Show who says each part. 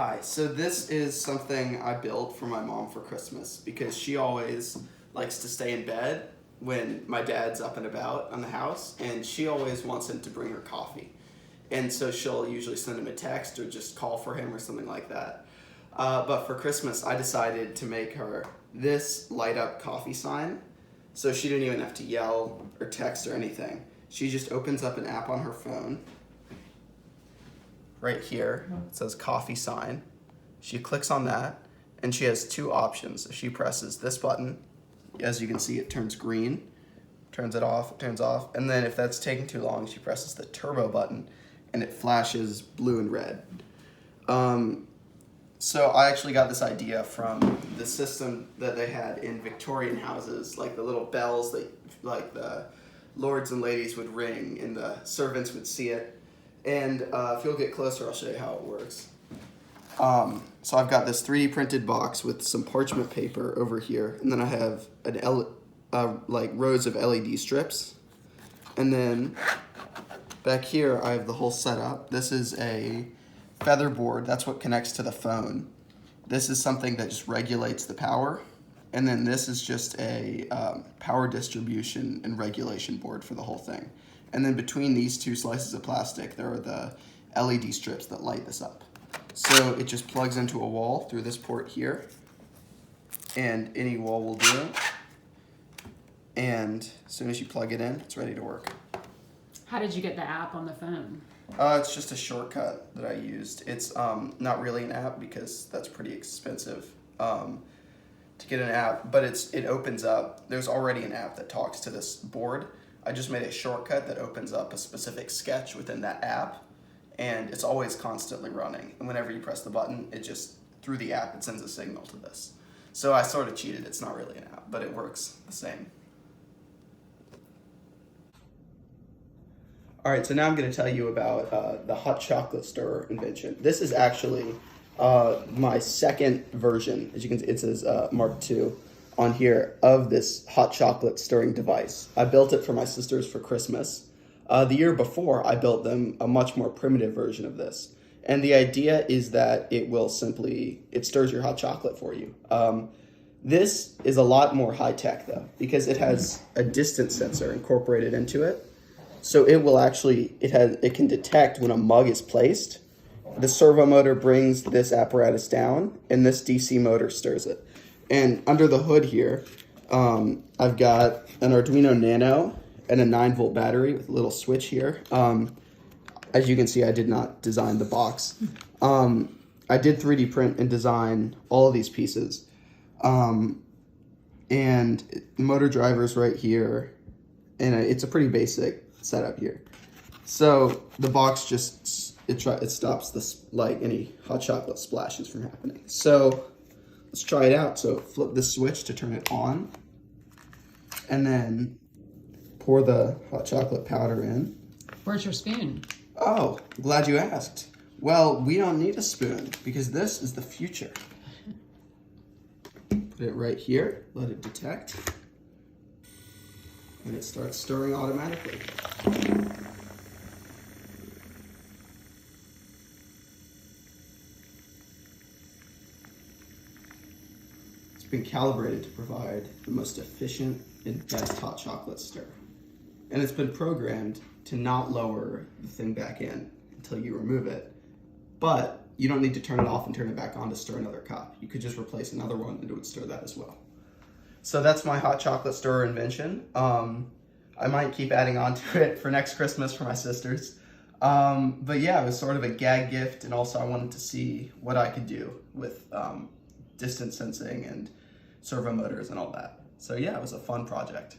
Speaker 1: Hi, so this is something I built for my mom for Christmas because she always likes to stay in bed when my dad's up and about on the house, and she always wants him to bring her coffee. And so she'll usually send him a text or just call for him or something like that. But for Christmas, I decided to make her this light up coffee sign so she didn't even have to yell or text or anything. She just opens up an app on her phone. Right here, it says coffee sign. She clicks on that, and she has two options. If she presses this button, as you can see, it turns green, turns it off, it turns off. And then if that's taking too long, she presses the turbo button, and it flashes blue and red. So I actually got this idea from the system that they had in Victorian houses, like the little bells that like the lords and ladies would ring, and the servants would see it. And if you'll get closer, I'll show you how it works. So I've got this 3D printed box with some parchment paper over here, and then I have like rows of LED strips. And then back here, I have the whole setup. This is a feather board. That's what connects to the phone. This is something that just regulates the power. And then this is just a power distribution and regulation board for the whole thing. And then between these two slices of plastic, there are the LED strips that light this up. So it just plugs into a wall through this port here, and any wall will do. And as soon as you plug it in, it's ready to work.
Speaker 2: How did you get the app on the phone?
Speaker 1: It's just a shortcut that I used. It's not really an app because that's pretty expensive to get an app, but it opens up. There's already an app that talks to this board. I just made a shortcut that opens up a specific sketch within that app, and it's always constantly running. And whenever you press the button, it just, through the app, it sends a signal to this. So I sort of cheated. It's not really an app, but it works the same. All right, so now I'm going to tell you about the hot chocolate stirrer invention. This is actually my second version. As you can see, it says Mark II on here of this hot chocolate stirring device. I built it for my sisters for Christmas. The year before, I built them a much more primitive version of this. And the idea is that it stirs your hot chocolate for you. This is a lot more high tech though, because it has a distance sensor incorporated into it. So it will actually, it can detect when a mug is placed. The servo motor brings this apparatus down, and this DC motor stirs it. And under the hood here, I've got an Arduino Nano and a 9-volt battery with a little switch here. As you can see, I did not design the box. I did 3D print and design all of these pieces. And the motor driver's right here, and it's a pretty basic setup here. So the box just, it stops this, like any hot chocolate splashes from happening. So let's try it out. So flip the switch to turn it on, and then pour the hot chocolate powder in.
Speaker 2: Where's your spoon?
Speaker 1: Oh, glad you asked. Well, we don't need a spoon because this is the future. Put it right here, let it detect, and it starts stirring automatically. Been calibrated to provide the most efficient and best hot chocolate stir. And it's been programmed to not lower the thing back in until you remove it. But you don't need to turn it off and turn it back on to stir another cup. You could just replace another one and it would stir that as well. So that's my hot chocolate stirrer invention. I might keep adding on to it for next Christmas for my sisters. But yeah, it was sort of a gag gift, and also I wanted to see what I could do with distance sensing and servo motors and all that. So yeah, it was a fun project.